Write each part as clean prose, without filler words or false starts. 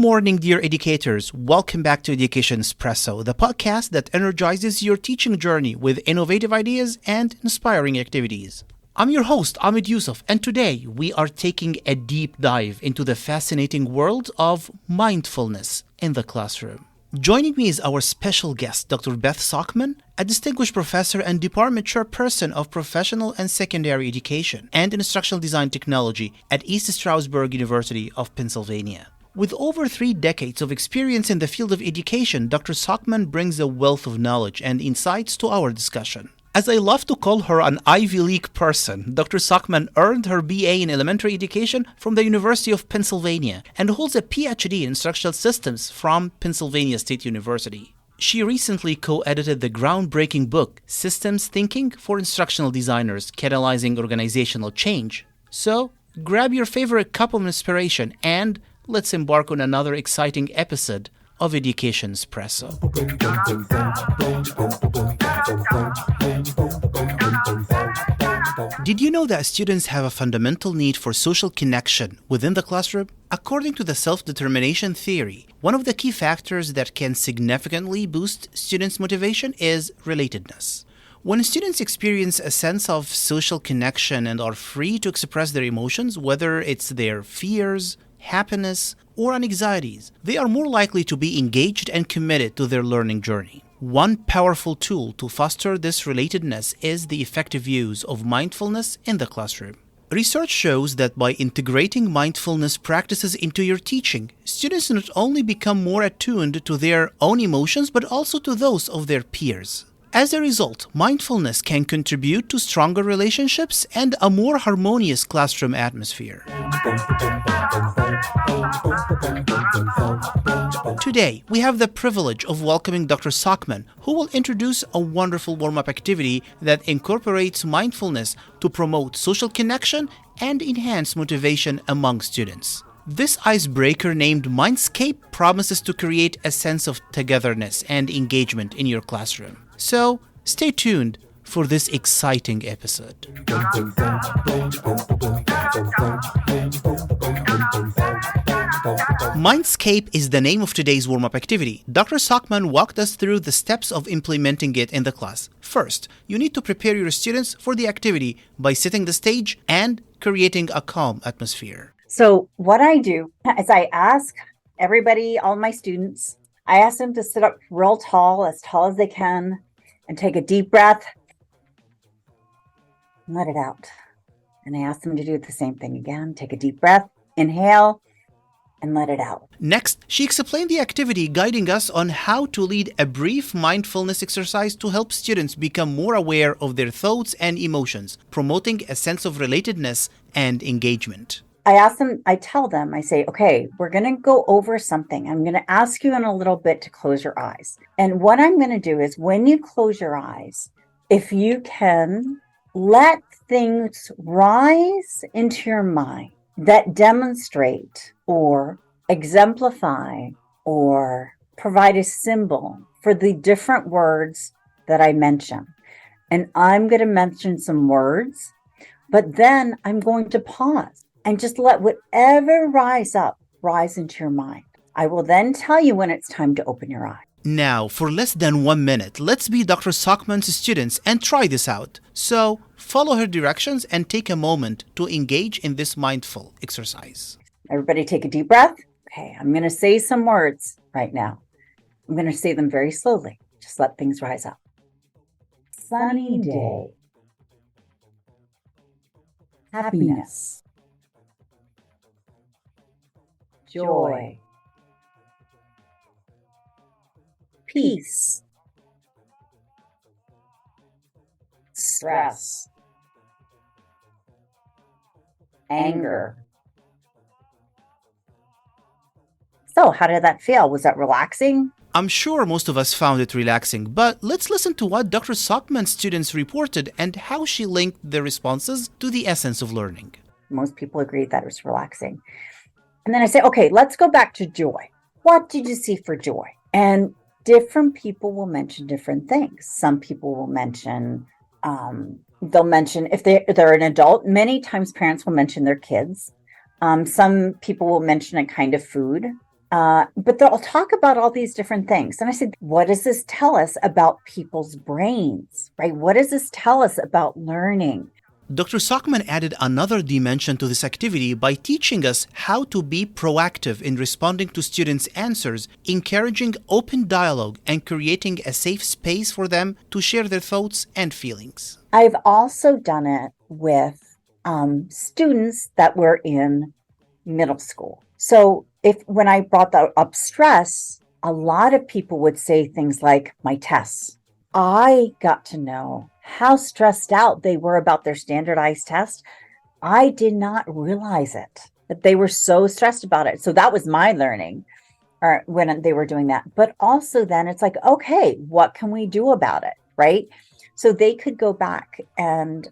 morning, dear educators. Welcome back to Education Espresso, the podcast that energizes your teaching journey with innovative ideas and inspiring activities. I'm your host, Ahmed Yusuf, and today we are taking a deep dive into the fascinating world of mindfulness in the classroom. Joining me is our special guest, Dr. Beth Sockman, a distinguished professor and department chairperson of professional and secondary education and instructional design technology at East Stroudsburg University of Pennsylvania. With over 3 decades of experience in the field of education, Dr. Sockman brings a wealth of knowledge and insights to our discussion. As I love to call her an Ivy League person, Dr. Sockman earned her BA in elementary education from the University of Pennsylvania and holds a PhD in instructional systems from Pennsylvania State University. She recently co-edited the groundbreaking book, Systems Thinking for Instructional Designers, Catalyzing Organizational Change. So, grab your favorite cup of inspiration and let's embark on another exciting episode of Education Espresso. Did you know that students have a fundamental need for social connection within the classroom? According to the self-determination theory, one of the key factors that can significantly boost students' motivation is relatedness. When students experience a sense of social connection and are free to express their emotions, whether it's their fears, happiness, or anxieties, they are more likely to be engaged and committed to their learning journey. One powerful tool to foster this relatedness is the effective use of mindfulness in the classroom. Research shows that by integrating mindfulness practices into your teaching, students not only become more attuned to their own emotions, but also to those of their peers. As a result, mindfulness can contribute to stronger relationships and a more harmonious classroom atmosphere. Today, we have the privilege of welcoming Dr. Sockman, who will introduce a wonderful warm-up activity that incorporates mindfulness to promote social connection and enhance motivation among students. This icebreaker named Mindscape promises to create a sense of togetherness and engagement in your classroom. So, stay tuned for this exciting episode. Mindscape is the name of today's warm-up activity. Dr. Sockman walked us through the steps of implementing it in the class. First, you need to prepare your students for the activity by setting the stage and creating a calm atmosphere. So what I do is I ask everybody, all my students, I ask them to sit up real tall as they can, and take a deep breath and let it out. And I ask them to do the same thing again. Take a deep breath, inhale, and let it out. Next, she explained the activity, guiding us on how to lead a brief mindfulness exercise to help students become more aware of their thoughts and emotions, promoting a sense of relatedness and engagement. I tell them, I say, okay, we're going to go over something. I'm going to ask you in a little bit to close your eyes. And what I'm going to do is when you close your eyes, if you can let things rise into your mind that demonstrate or exemplify or provide a symbol for the different words that I mention. And I'm going to mention some words, but then I'm going to pause and just let whatever rise into your mind. I will then tell you when it's time to open your eye. Now, for less than 1 minute, let's be Dr. Sockman's students and try this out. So, follow her directions and take a moment to engage in this mindful exercise. Everybody take a deep breath. Okay, I'm going to say some words right now. I'm going to say them very slowly. Just let things rise up. Sunny day. Happiness. Joy, peace, stress, anger. So, how did that feel? Was that relaxing? I'm sure most of us found it relaxing, but let's listen to what Dr. Sockman's students reported and how she linked their responses to the essence of learning. Most people agreed that it was relaxing. And then I say, okay, let's go back to joy. What did you see for joy? And different people will mention different things. Some people will mention, they'll mention if they're an adult, many times parents will mention their kids. Some people will mention a kind of food. But they'll talk about all these different things. And I said, what does this tell us about people's brains, right? What does this tell us about learning? Dr. Sockman added another dimension to this activity by teaching us how to be proactive in responding to students' answers, encouraging open dialogue, and creating a safe space for them to share their thoughts and feelings. I've also done it with students that were in middle school. So when I brought up stress, a lot of people would say things like, my tests. I got to know how stressed out they were about their standardized test. I did not realize it, that they were so stressed about it. So that was my learning when they were doing that. But also then it's like, okay, what can we do about it, right? So they could go back and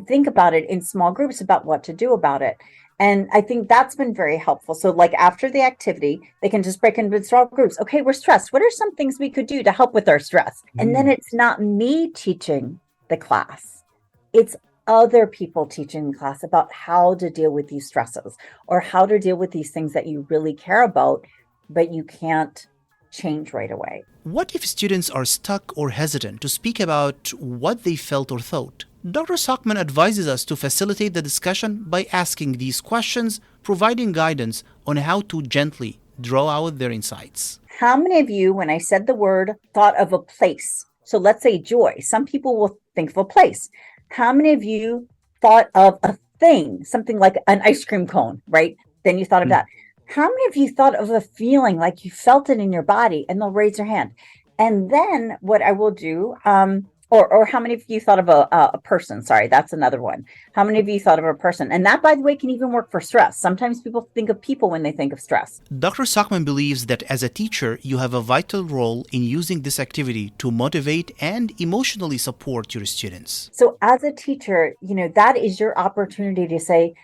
think about it in small groups about what to do about it. And I think that's been very helpful. So like after the activity, they can just break into small groups. Okay, we're stressed. What are some things we could do to help with our stress? And then it's not me teaching the class. It's other people teaching the class about how to deal with these stresses or how to deal with these things that you really care about, but you can't change right away. What if students are stuck or hesitant to speak about what they felt or thought? Dr. Sockman advises us to facilitate the discussion by asking these questions, providing guidance on how to gently draw out their insights. How many of you, when I said the word, thought of a place? So let's say joy. Some people will think of a place. How many of you thought of a thing, something like an ice cream cone, right? Then you thought of that. How many of you thought of a feeling like you felt it in your body? And they'll raise their hand. And then what I will do, or how many of you thought of a person? Sorry, that's another one. How many of you thought of a person? And that, by the way, can even work for stress. Sometimes people think of people when they think of stress. Dr. Sockman believes that as a teacher, you have a vital role in using this activity to motivate and emotionally support your students. So as a teacher, that is your opportunity to say,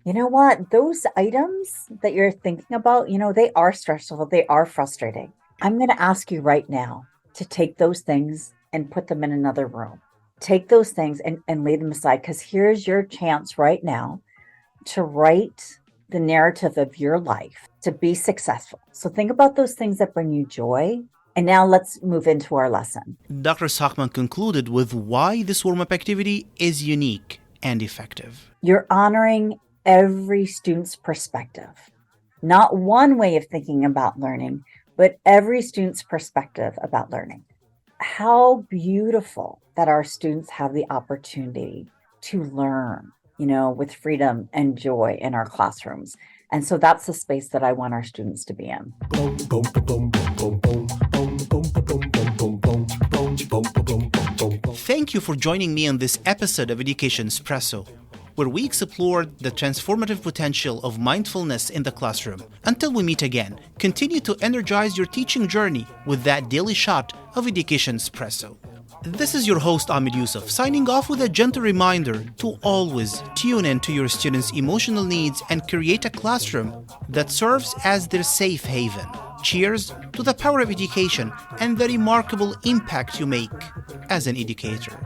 you know what, those items that you're thinking about, they are stressful, they are frustrating. I'm going to ask you right now to take those things and put them in another room. Take those things and lay them aside, because here's your chance right now to write the narrative of your life, to be successful. So think about those things that bring you joy. And now let's move into our lesson. Dr. Sockman concluded with why this warm-up activity is unique and effective. You're honoring every student's perspective. Not one way of thinking about learning, but every student's perspective about learning. How beautiful that our students have the opportunity to learn, with freedom and joy in our classrooms. And so that's the space that I want our students to be in. Thank you for joining me on this episode of Education Espresso, where we explored the transformative potential of mindfulness in the classroom. Until we meet again, continue to energize your teaching journey with that daily shot of Education Espresso. This is your host, Ahmed Yusuf, signing off with a gentle reminder to always tune in to your students' emotional needs and create a classroom that serves as their safe haven. Cheers to the power of education and the remarkable impact you make as an educator.